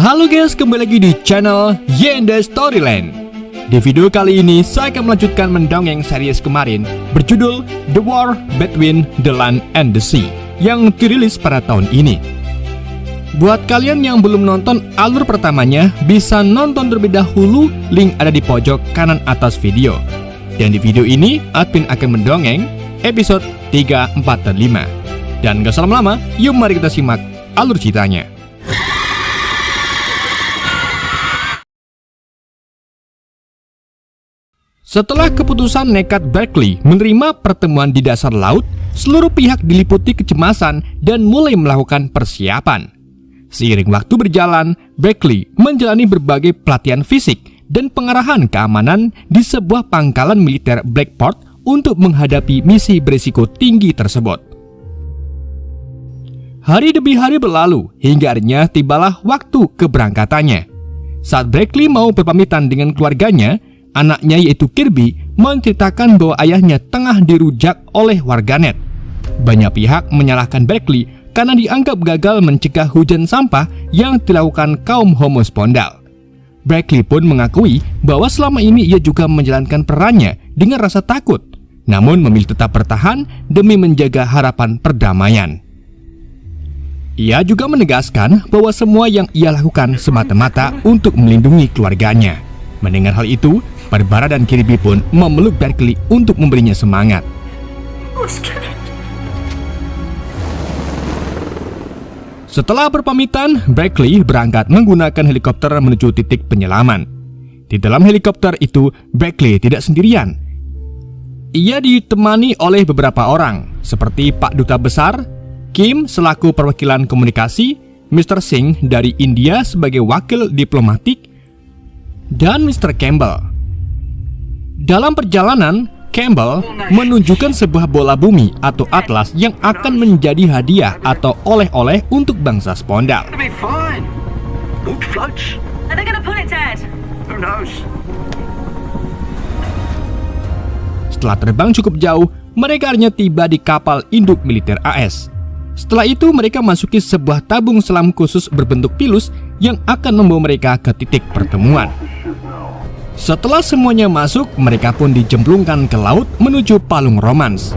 Halo guys, kembali lagi di channel Yenda Storyland. Di video kali ini saya akan melanjutkan mendongeng series kemarin berjudul The War Between the Land and the Sea yang dirilis pada tahun ini. Buat kalian yang belum nonton alur pertamanya, bisa nonton terlebih dahulu, link ada di pojok kanan atas video. Dan di video ini, admin akan mendongeng episode 3, 4, dan 5. Dan gak usah lama-lama, yuk mari kita simak alur ceritanya. Setelah keputusan nekat Berkeley menerima pertemuan di dasar laut, seluruh pihak diliputi kecemasan dan mulai melakukan persiapan. Seiring waktu berjalan, Berkeley menjalani berbagai pelatihan fisik dan pengarahan keamanan di sebuah pangkalan militer Blackport untuk menghadapi misi berisiko tinggi tersebut. Hari demi hari berlalu, hingga akhirnya tibalah waktu keberangkatannya. Saat Berkeley mau berpamitan dengan keluarganya, anaknya yaitu Kirby menceritakan bahwa ayahnya tengah dirujak oleh warganet. Banyak pihak menyalahkan Berkeley karena dianggap gagal mencegah hujan sampah yang dilakukan kaum homospondal. Berkeley pun mengakui bahwa selama ini ia juga menjalankan perannya dengan rasa takut, namun memilih tetap bertahan demi menjaga harapan perdamaian. Ia juga menegaskan bahwa semua yang ia lakukan semata-mata untuk melindungi keluarganya. Mendengar hal itu, Barbara dan Kirby pun memeluk Berkeley untuk memberinya semangat. Setelah berpamitan, Berkeley berangkat menggunakan helikopter menuju titik penyelaman. Di dalam helikopter itu, Berkeley tidak sendirian. Ia ditemani oleh beberapa orang, seperti Pak Duta Besar, Kim selaku perwakilan komunikasi, Mr. Singh dari India sebagai wakil diplomatik, dan Mr. Campbell. Dalam perjalanan, Campbell menunjukkan sebuah bola bumi atau atlas yang akan menjadi hadiah atau oleh-oleh untuk bangsa Spondal. Setelah terbang cukup jauh, mereka akhirnya tiba di kapal induk militer AS. Setelah itu mereka masuki sebuah tabung selam khusus berbentuk pilus yang akan membawa mereka ke titik pertemuan. Setelah semuanya masuk, mereka pun dijemplungkan ke laut menuju palung romans.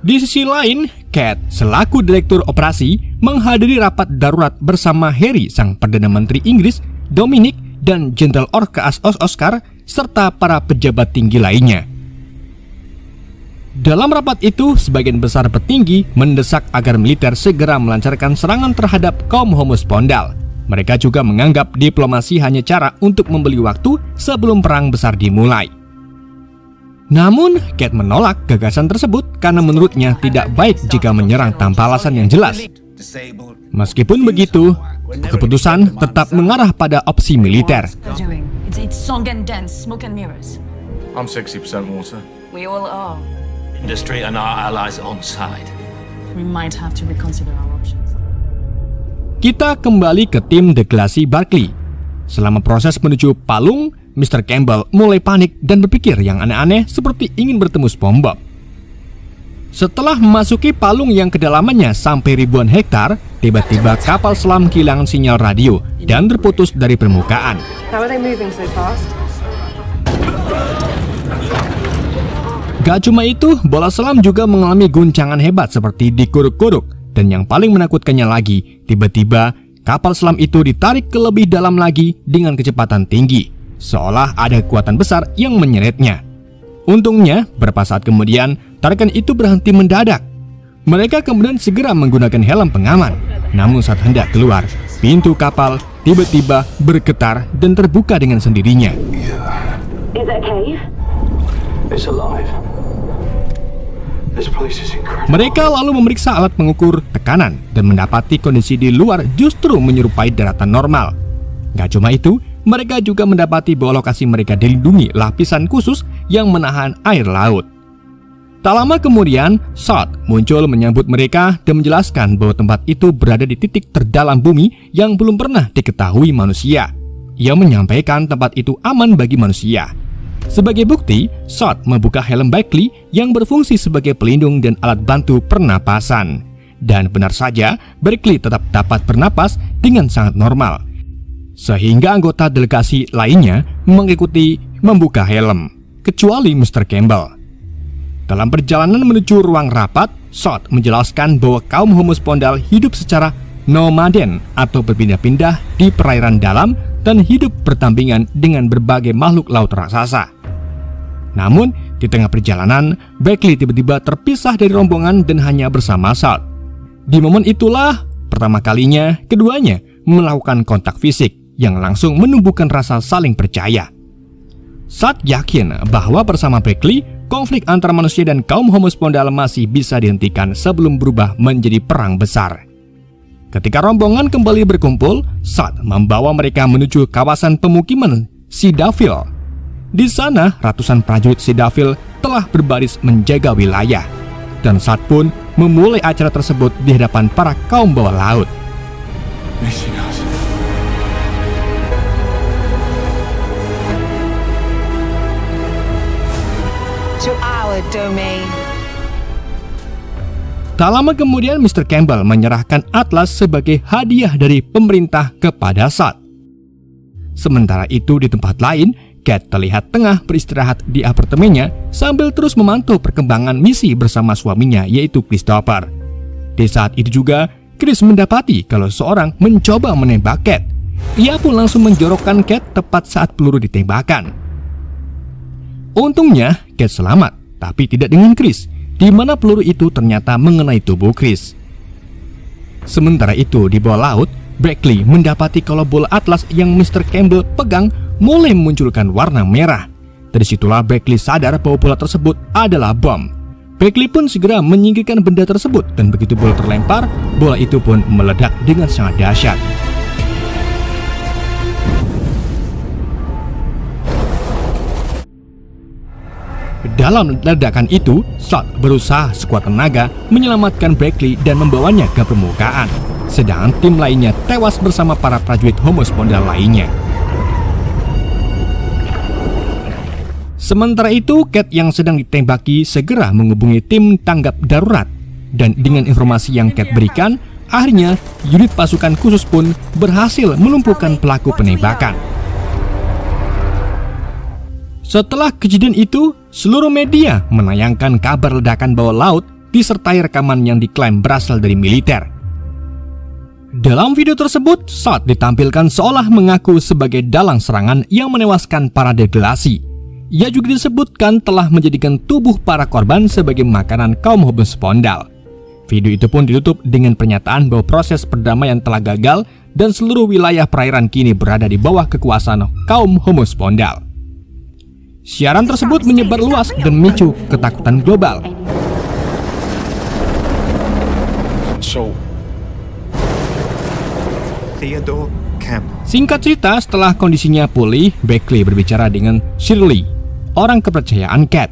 Di sisi lain, Kat selaku direktur operasi menghadiri rapat darurat bersama Harry sang Perdana Menteri Inggris, Dominic, dan Jenderal Orcas Oscar serta para pejabat tinggi lainnya. Dalam rapat itu, sebagian besar petinggi mendesak agar militer segera melancarkan serangan terhadap kaum homospondal. Mereka juga menganggap diplomasi hanya cara untuk membeli waktu sebelum perang besar dimulai. Namun, Kat menolak gagasan tersebut karena menurutnya tidak baik jika menyerang tanpa alasan yang jelas. Meskipun begitu, keputusan tetap mengarah pada opsi militer. I'm 60% water. We all are. Industry and our allies on side. We might have to reconsider our options. Kita kembali ke tim The Glassy Barkley. Selama proses menuju palung, Mr. Campbell mulai panik dan berpikir yang aneh-aneh seperti ingin bertemu SpongeBob. Setelah memasuki palung yang kedalamannya sampai ribuan hektar, tiba-tiba kapal selam kehilangan sinyal radio dan terputus dari permukaan. How are they moving so fast? Gak cuma itu, bola selam juga mengalami guncangan hebat seperti dikuruk-kuruk. Dan yang paling menakutkannya lagi, tiba-tiba kapal selam itu ditarik ke lebih dalam lagi dengan kecepatan tinggi, seolah ada kekuatan besar yang menyeretnya. Untungnya, beberapa saat kemudian, tarikan itu berhenti mendadak. Mereka kemudian segera menggunakan helm pengaman. Namun saat hendak keluar, pintu kapal tiba-tiba bergetar dan terbuka dengan sendirinya. Is that cave? It's alive. This place is incredible. Mereka lalu memeriksa alat pengukur tekanan dan mendapati kondisi di luar justru menyerupai daratan normal. Gak cuma itu, mereka juga mendapati bahwa lokasi mereka dilindungi lapisan khusus yang menahan air laut. Tak lama kemudian, Sot muncul menyambut mereka dan menjelaskan bahwa tempat itu berada di titik terdalam bumi yang belum pernah diketahui manusia. Ia menyampaikan tempat itu aman bagi manusia. Sebagai bukti, Sot membuka helm Beckley yang berfungsi sebagai pelindung dan alat bantu pernapasan. Dan benar saja, Beckley tetap dapat bernapas dengan sangat normal. Sehingga anggota delegasi lainnya mengikuti membuka helm, kecuali Mr. Campbell. Dalam perjalanan menuju ruang rapat, Sot menjelaskan bahwa kaum Homo Spondal hidup secara nomaden atau berpindah-pindah di perairan dalam dan hidup berdampingan dengan berbagai makhluk laut raksasa. Namun, di tengah perjalanan, Beckley tiba-tiba terpisah dari rombongan dan hanya bersama Sot. Di momen itulah, pertama kalinya, keduanya melakukan kontak fisik yang langsung menumbuhkan rasa saling percaya. Sot yakin bahwa bersama Beckley, konflik antara manusia dan kaum Homo Spondal masih bisa dihentikan sebelum berubah menjadi perang besar. Ketika rombongan kembali berkumpul, Sot membawa mereka menuju kawasan pemukiman Cetaphil. Di sana, ratusan prajurit Cetaphil telah berbaris menjaga wilayah, dan Sot pun memulai acara tersebut di hadapan para kaum bawah laut. To our domain. Tak lama kemudian Mr. Campbell menyerahkan atlas sebagai hadiah dari pemerintah kepada Sot. Sementara itu di tempat lain, Cat terlihat tengah beristirahat di apartemennya sambil terus memantau perkembangan misi bersama suaminya yaitu Christopher. Di saat itu juga, Chris mendapati kalau seorang mencoba menembak Cat. Ia pun langsung menjorokkan Cat tepat saat peluru ditembakkan. Untungnya, Cat selamat, tapi tidak dengan Chris, di mana peluru itu ternyata mengenai tubuh Chris. Sementara itu, di bawah laut, Beckley mendapati kalau bola atlas yang Mr. Campbell pegang mulai memunculkan warna merah. Dari situlah Beckley sadar bahwa bola tersebut adalah bom. Beckley pun segera menyingkirkan benda tersebut, dan begitu bola terlempar, bola itu pun meledak dengan sangat dahsyat. Dalam ledakan itu, Sot berusaha sekuat tenaga menyelamatkan Beckley dan membawanya ke permukaan, sedangkan tim lainnya tewas bersama para prajurit Homo Spondal lainnya. Sementara itu, Cat yang sedang ditembaki segera menghubungi tim tanggap darurat, dan dengan informasi yang Cat berikan, akhirnya unit pasukan khusus pun berhasil melumpuhkan pelaku penembakan. Setelah kejadian itu, seluruh media menayangkan kabar ledakan bawah laut disertai rekaman yang diklaim berasal dari militer. Dalam video tersebut, Sot ditampilkan seolah mengaku sebagai dalang serangan yang menewaskan para delegasi. Ia juga disebutkan telah menjadikan tubuh para korban sebagai makanan kaum Homo Spondal. Video itu pun ditutup dengan pernyataan bahwa proses perdamaian telah gagal dan seluruh wilayah perairan kini berada di bawah kekuasaan kaum Homo Spondal. Siaran tersebut menyebar luas dan memicu ketakutan global. Theodore Campbell. Singkat cerita, setelah kondisinya pulih, Beckley berbicara dengan Shirley, orang kepercayaan Cat.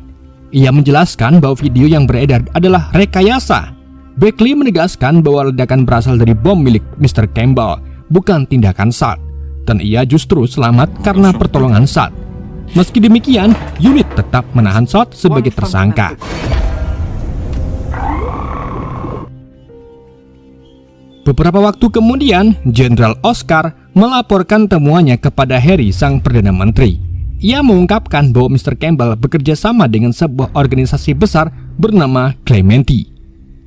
Ia menjelaskan bahwa video yang beredar adalah rekayasa. Beckley menegaskan bahwa ledakan berasal dari bom milik Mr. Campbell, bukan tindakan Sot, dan ia justru selamat karena pertolongan Sot. Meski demikian, unit tetap menahan Sot sebagai tersangka. Beberapa waktu kemudian, Jenderal Oscar melaporkan temuannya kepada Harry, sang Perdana Menteri. Ia mengungkapkan bahwa Mr. Campbell bekerja sama dengan sebuah organisasi besar bernama Clementi.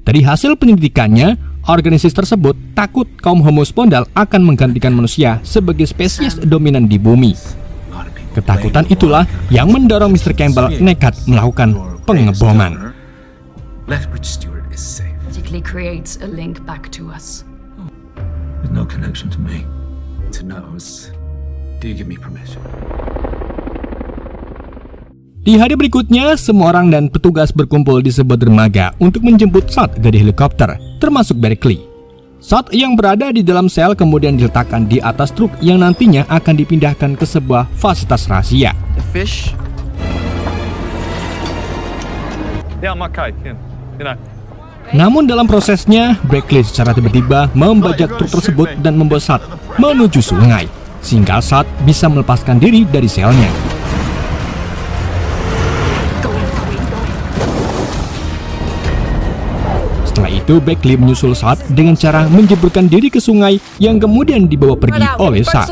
Dari hasil penyelidikannya, organisasi tersebut takut kaum Homo Spondal akan menggantikan manusia sebagai spesies dominan di bumi. Ketakutan itulah yang mendorong Mr. Campbell nekat melakukan pengeboman. Lethbridge Stewart is safe. Basically creates a link back to us. There's no connection to me. To knows. Do you give me permission? Di hari berikutnya, semua orang dan petugas berkumpul di sebuah dermaga untuk menjemput Sot dari helikopter, termasuk Beckley. Sot yang berada di dalam sel kemudian diletakkan di atas truk yang nantinya akan dipindahkan ke sebuah fasilitas rahasia. The fish? Yeah, I'm okay. You know. Namun dalam prosesnya, Beckley secara tiba-tiba membajak truk tersebut dan membawa Sot menuju sungai, sehingga Sot bisa melepaskan diri dari selnya. itu Beckley menyusul Salt dengan cara menjeburkan diri ke sungai yang kemudian dibawa pergi oleh Salt.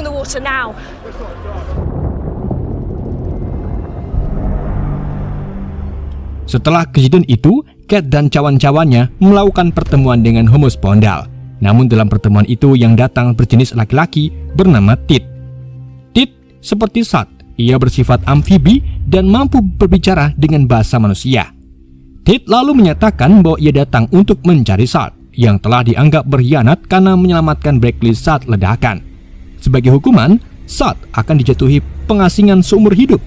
Setelah kejadian itu, Cat dan cawan-cawannya melakukan pertemuan dengan Homospondal. Namun dalam pertemuan itu yang datang berjenis laki-laki bernama Tit. Tit seperti Salt, ia bersifat amfibi dan mampu berbicara dengan bahasa manusia. Tit lalu menyatakan bahwa ia datang untuk mencari Salt yang telah dianggap berkhianat karena menyelamatkan Beckley saat ledakan. Sebagai hukuman, Salt akan dijatuhi pengasingan seumur hidup.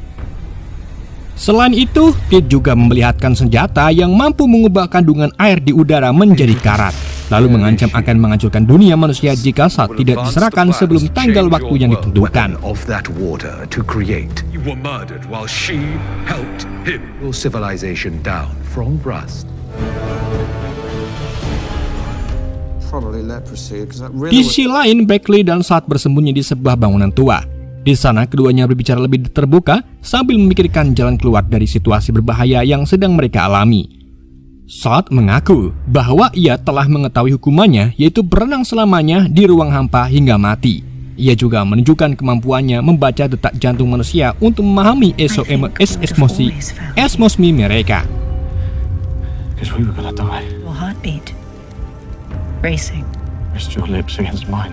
Selain itu, Tit juga memperlihatkan senjata yang mampu mengubah kandungan air di udara menjadi karat, lalu mengancam akan menghancurkan dunia manusia jika Salt tidak diserahkan sebelum tanggal waktu yang ditentukan. Of that water to create. You were murdered while she helped him. Your civilization down from rust. Di sisi lain, Beckley dan Salt bersembunyi di sebuah bangunan tua. Di sana keduanya berbicara lebih terbuka sambil memikirkan jalan keluar dari situasi berbahaya yang sedang mereka alami. Salt mengaku bahwa ia telah mengetahui hukumannya, yaitu berenang selamanya di ruang hampa hingga mati. Ia juga menunjukkan kemampuannya membaca detak jantung manusia untuk memahami esmosi mereka. Because we were gonna die. Your heartbeat racing. Pressed your lips against mine.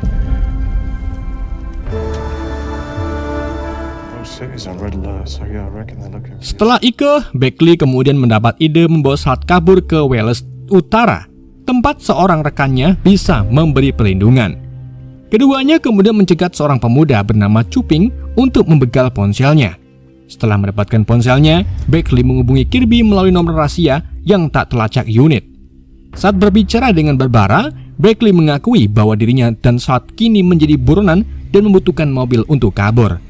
Setelah itu, Beckley kemudian mendapat ide membawa Salt kabur ke Wales Utara, tempat seorang rekannya bisa memberi perlindungan. Keduanya kemudian mencegat seorang pemuda bernama Cuping untuk membegal ponselnya. Setelah mendapatkan ponselnya, Beckley menghubungi Kirby melalui nomor rahasia yang tak terlacak unit. Saat berbicara dengan Barbara, Beckley mengakui bahwa dirinya dan Salt kini menjadi buronan dan membutuhkan mobil untuk kabur.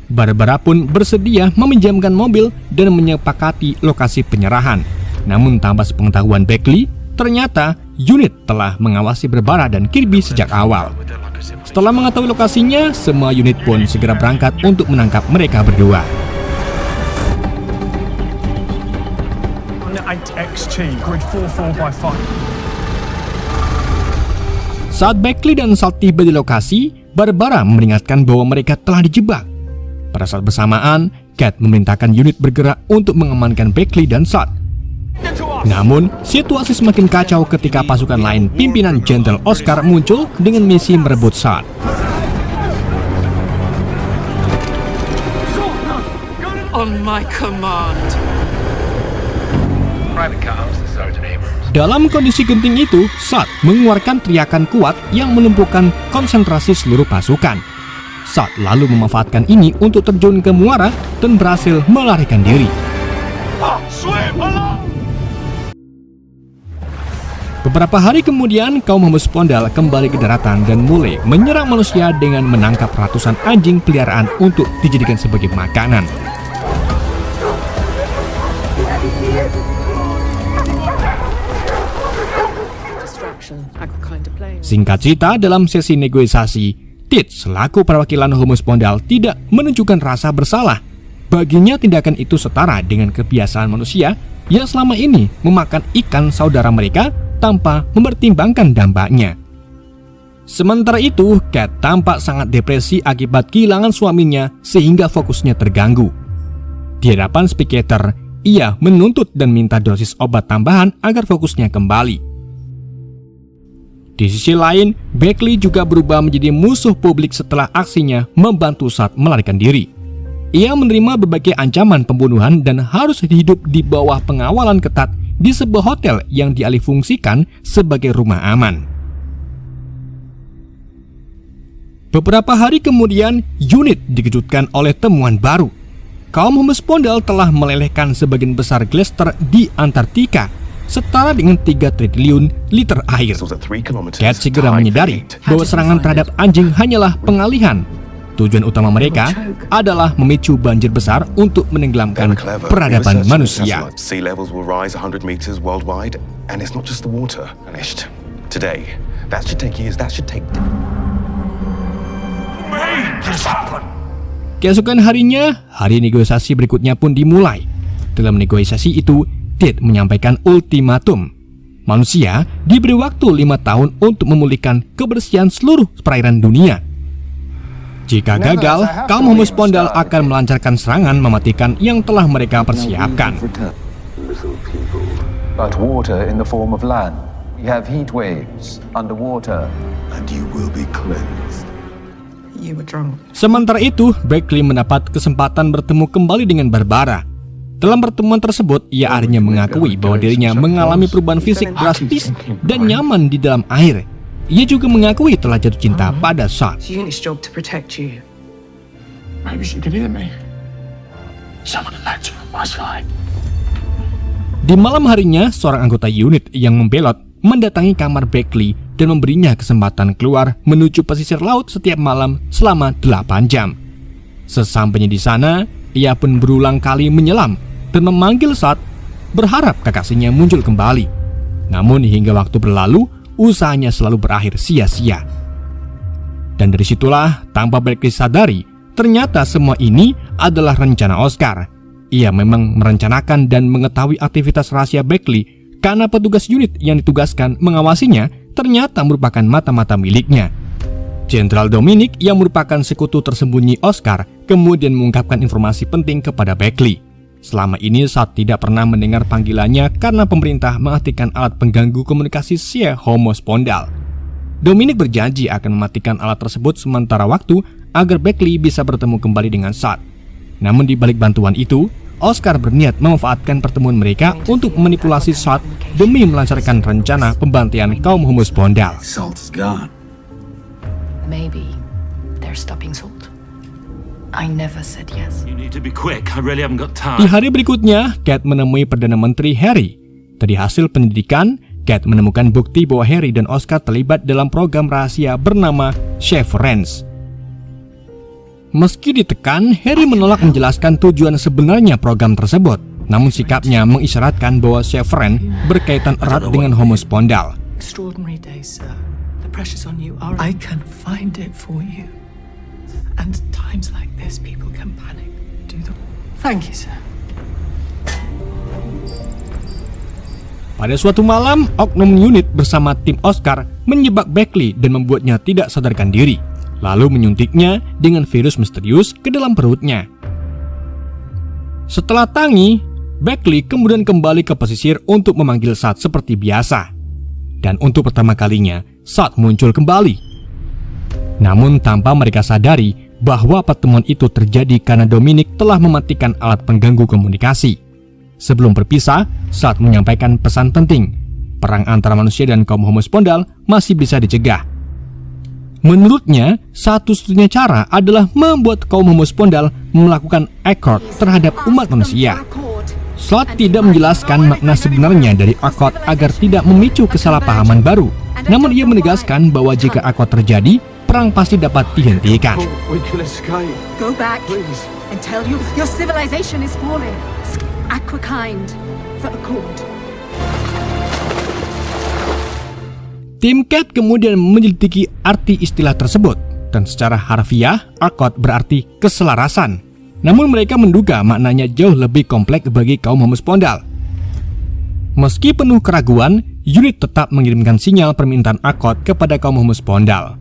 Barbara pun bersedia meminjamkan mobil dan menyepakati lokasi penyerahan. Namun tanpa sepengetahuan Beckley, ternyata unit telah mengawasi Barbara dan Kirby sejak awal. Setelah mengetahui lokasinya, semua unit pun segera berangkat untuk menangkap mereka berdua. Saat Beckley dan Salt tiba di lokasi, Barbara memperingatkan bahwa mereka telah dijebak. Pada saat bersamaan, Cat memerintahkan unit bergerak untuk mengamankan Beckley dan Salt. Namun, situasi semakin kacau ketika pasukan lain pimpinan Jenderal Oscar muncul dengan misi merebut Salt. On my command. Dalam kondisi genting itu, Salt mengeluarkan teriakan kuat yang melumpuhkan konsentrasi seluruh pasukan. Salt lalu memanfaatkan ini untuk terjun ke muara dan berhasil melarikan diri. Beberapa hari kemudian, kaum Homospondal kembali ke daratan dan mulai menyerang manusia dengan menangkap ratusan anjing peliharaan untuk dijadikan sebagai makanan. Singkat cerita, dalam sesi negosiasi, Tit selaku perwakilan Homospondal tidak menunjukkan rasa bersalah. Baginya tindakan itu setara dengan kebiasaan manusia yang selama ini memakan ikan saudara mereka tanpa mempertimbangkan dampaknya. Sementara itu, Cat tampak sangat depresi akibat kehilangan suaminya sehingga fokusnya terganggu. Di hadapan spectator, ia menuntut dan minta dosis obat tambahan agar fokusnya kembali. Di sisi lain, Beckley juga berubah menjadi musuh publik setelah aksinya membantu Salt melarikan diri. Ia menerima berbagai ancaman pembunuhan dan harus hidup di bawah pengawalan ketat di sebuah hotel yang dialihfungsikan sebagai rumah aman. Beberapa hari kemudian, unit dikejutkan oleh temuan baru. Kaum Homospondal telah melelehkan sebagian besar glacier di Antartika, setara dengan 3 triliun liter air. Cat segera menyadari bahwa serangan terhadap anjing hanyalah pengalihan. Tujuan utama mereka adalah memicu banjir besar untuk menenggelamkan peradaban manusia. Sea levels will rise 100 meters worldwide, and it's not just the water finished today. That should take years. That should take. Keesokan harinya, hari negosiasi berikutnya pun dimulai. Dalam negosiasi itu, Tit menyampaikan ultimatum. Manusia diberi waktu 5 tahun untuk memulihkan kebersihan seluruh perairan dunia. Jika gagal, kaum Homo Spondal akan melancarkan serangan mematikan yang telah mereka persiapkan. But water in the form of land. We have heat waves underwater, And you will be cleansed. You were drunk. Sementara itu, Beckley mendapat kesempatan bertemu kembali dengan Barbara. Dalam pertemuan tersebut, ia akhirnya mengakui bahwa dirinya mengalami perubahan fisik drastis dan nyaman di dalam air. Ia juga mengakui telah jatuh cinta pada Saad. It's Unit's job to protect you. Maybe she could hear me. Someone had to on my side. Di malam harinya, seorang anggota unit yang membelot mendatangi kamar Beckley dan memberinya kesempatan keluar menuju pesisir laut setiap malam selama 8 jam. Sesampainya di sana, ia pun berulang kali menyelam dan memanggil Saad, berharap kekasihnya muncul kembali. Namun hingga waktu berlalu, usahanya selalu berakhir sia-sia. Dan dari situlah, tanpa Beckley sadari, ternyata semua ini adalah rencana Oscar. Ia memang merencanakan dan mengetahui aktivitas rahasia Beckley karena petugas unit yang ditugaskan mengawasinya ternyata merupakan mata-mata miliknya. Jenderal Dominic yang merupakan sekutu tersembunyi Oscar kemudian mengungkapkan informasi penting kepada Beckley. Selama ini Saad tidak pernah mendengar panggilannya karena pemerintah mengaktifkan alat pengganggu komunikasi Shia Homo Spondal. Dominic berjanji akan mematikan alat tersebut sementara waktu agar Beckley bisa bertemu kembali dengan Saad. Namun di balik bantuan itu, Oscar berniat memanfaatkan pertemuan mereka untuk memanipulasi Saad demi melancarkan rencana pembantaian kaum Homo Spondal. Salt is gone. Maybe they're stopping Salt. I never said yes. You need to be quick. I really haven't got Di time. hari berikutnya, Kate menemui Perdana Menteri Harry. Dari hasil penyelidikan, Kate menemukan bukti bahwa Harry dan Oscar terlibat dalam program rahasia bernama Severance. Meski ditekan, Harry menolak menjelaskan tujuan sebenarnya program tersebut. Namun sikapnya mengisyaratkan bahwa Severance berkaitan erat dengan Homo Spondal. Extraordinary day, sir. The pressure's on you. I can find it for you. And times like this, people can panic. Thank you, sir. Pada suatu malam, oknum unit bersama tim Oscar menjebak Beckley dan membuatnya tidak sadarkan diri, lalu menyuntiknya dengan virus misterius ke dalam perutnya. Setelah tangi, Beckley kemudian kembali ke pesisir untuk memanggil Saad seperti biasa. Dan untuk pertama kalinya, Saad muncul kembali. Namun tanpa mereka sadari bahwa pertemuan itu terjadi karena Dominic telah mematikan alat pengganggu komunikasi. Sebelum berpisah, Saad menyampaikan pesan penting. Perang antara manusia dan kaum Homo Spondal masih bisa dicegah. Menurutnya, satu-satunya cara adalah membuat kaum Homo Spondal melakukan accord terhadap umat manusia. Saad tidak menjelaskan makna sebenarnya dari accord agar tidak memicu kesalahpahaman baru. Namun ia menegaskan bahwa jika accord terjadi, perang pasti dapat dihentikan. We can escape. Go back Please. and tell you your civilization is falling. Aquakind for Accord. Tim Kate kemudian menyelidiki arti istilah tersebut, dan secara harfiah, accord berarti keselarasan. Namun mereka menduga maknanya jauh lebih kompleks bagi kaum Homo Spondal. Meski penuh keraguan, unit tetap mengirimkan sinyal permintaan accord kepada kaum Homo Spondal.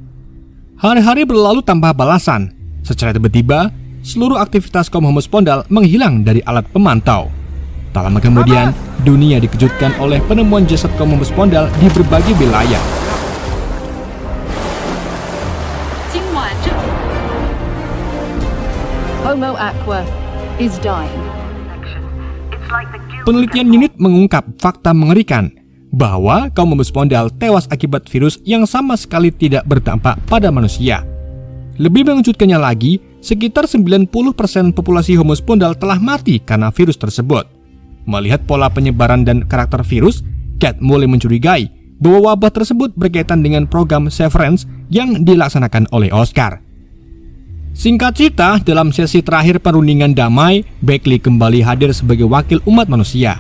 Hari-hari berlalu tanpa balasan. Secara tiba-tiba, seluruh aktivitas kaum Homo Spondal menghilang dari alat pemantau. Tak lama kemudian, dunia dikejutkan oleh penemuan jasad kaum Homo Spondal di berbagai wilayah. Homo Aqua is dying. Penelitian unit mengungkap fakta mengerikan bahwa kaum Homo Spondal tewas akibat virus yang sama sekali tidak berdampak pada manusia. Lebih mengejutkannya lagi, sekitar 90% populasi Homo Spondal telah mati karena virus tersebut. Melihat pola penyebaran dan karakter virus, Kate mulai mencurigai bahwa wabah tersebut berkaitan dengan program Severance yang dilaksanakan oleh Oscar. Singkat cerita, dalam sesi terakhir perundingan damai, Beckley kembali hadir sebagai wakil umat manusia.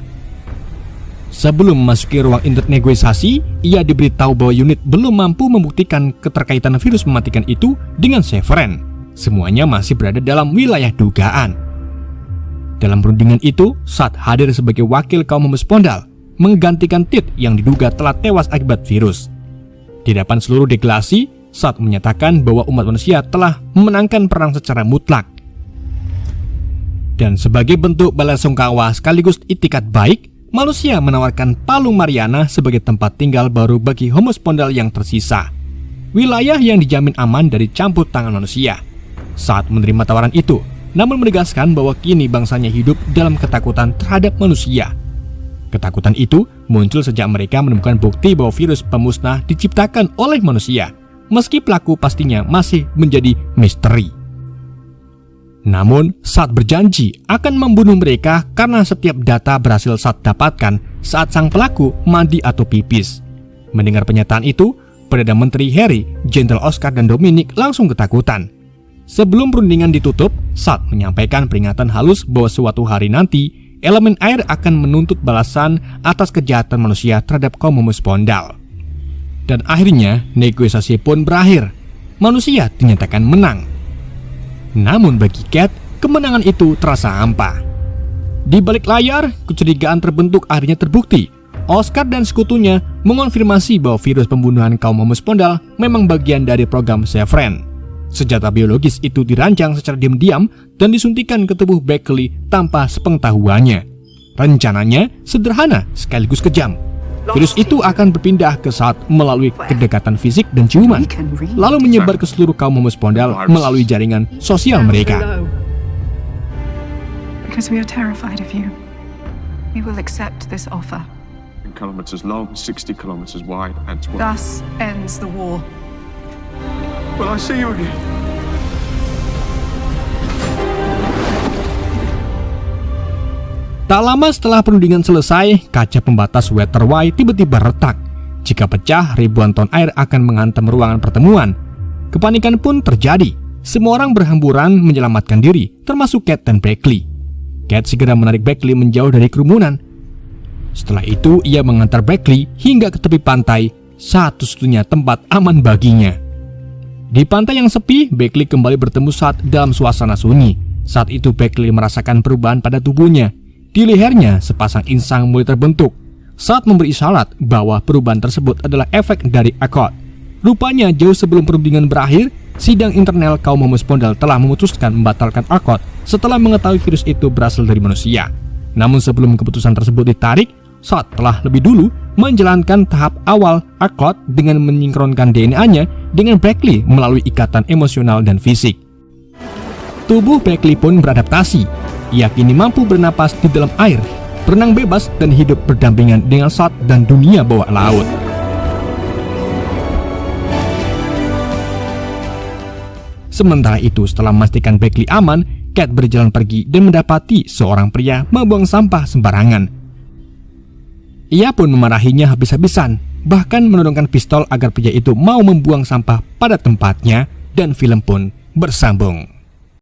Sebelum memasuki ruang negosiasi, ia diberitahu bahwa unit belum mampu membuktikan keterkaitan virus mematikan itu dengan Severance. Semuanya masih berada dalam wilayah dugaan. Dalam perundingan itu, Saad hadir sebagai wakil kaum Homo Spondal. menggantikan Tit yang diduga telah tewas akibat virus. Di hadapan seluruh delegasi, Saad menyatakan bahwa umat manusia telah memenangkan perang secara mutlak. Dan sebagai bentuk belasungkawa sekaligus itikat baik, manusia menawarkan Palung Mariana sebagai tempat tinggal baru bagi Homo Spondal yang tersisa. Wilayah yang dijamin aman dari campur tangan manusia. Saad menerima tawaran itu, namun menegaskan bahwa kini bangsanya hidup dalam ketakutan terhadap manusia. Ketakutan itu muncul sejak mereka menemukan bukti bahwa virus pemusnah diciptakan oleh manusia, meski pelaku pastinya masih menjadi misteri. Namun, Saad berjanji akan membunuh mereka karena setiap data berhasil Saad dapatkan saat sang pelaku mandi atau pipis. Mendengar pernyataan itu, Perdana Menteri Harry, Jenderal Oscar, dan Dominic langsung ketakutan. Sebelum perundingan ditutup, Saad menyampaikan peringatan halus bahwa suatu hari nanti, elemen air akan menuntut balasan atas kejahatan manusia terhadap kaum Homo Spondal. Dan akhirnya, negosiasi pun berakhir. Manusia dinyatakan menang. Namun bagi Cat, kemenangan itu terasa hampa. Di balik layar, kecurigaan terbentuk akhirnya terbukti. Oscar dan sekutunya mengonfirmasi bahwa virus pembunuhan kaum Homo Spondal memang bagian dari program Severin. Senjata biologis itu dirancang secara diam-diam dan disuntikan ke tubuh Beckley tanpa sepengetahuannya. Rencananya sederhana sekaligus kejam. Virus itu akan berpindah ke Saad melalui kedekatan fisik dan ciuman, lalu menyebar ke seluruh kaum Homo Spondal melalui jaringan sosial mereka. Because we are terrified of you, we will accept this offer. Kilometers long, 60 kilometers wide, and 20. Thus ends the war. Will I see you again? Tak lama setelah perundingan selesai, kaca pembatas Waterway tiba-tiba retak. Jika pecah, ribuan ton air akan menghantam ruangan pertemuan. Kepanikan pun terjadi. Semua orang berhamburan menyelamatkan diri, termasuk Cat dan Beckley. Cat segera menarik Beckley menjauh dari kerumunan. Setelah itu, ia mengantar Beckley hingga ke tepi pantai, satu-satunya tempat aman baginya. Di pantai yang sepi, Beckley kembali bertemu Saad dalam suasana sunyi. Saat itu Beckley merasakan perubahan pada tubuhnya. Di lehernya, sepasang insang mulai terbentuk. Saad memberi isyarat bahwa perubahan tersebut adalah efek dari Accord. Rupanya jauh sebelum perundingan berakhir, sidang internal kaum Homo Spondal telah memutuskan membatalkan Accord setelah mengetahui virus itu berasal dari manusia. Namun sebelum keputusan tersebut ditarik, Saad telah lebih dulu menjalankan tahap awal Accord dengan menyinkronkan DNA-nya dengan Beckley melalui ikatan emosional dan fisik. Tubuh Beckley pun beradaptasi. Ia kini mampu bernapas di dalam air, berenang bebas, dan hidup berdampingan dengan Saad dan dunia bawah laut. Sementara itu, setelah memastikan Beckley aman, Cat berjalan pergi dan mendapati seorang pria membuang sampah sembarangan. Ia pun memarahinya habis-habisan, bahkan menodongkan pistol agar pria itu mau membuang sampah pada tempatnya, dan film pun bersambung.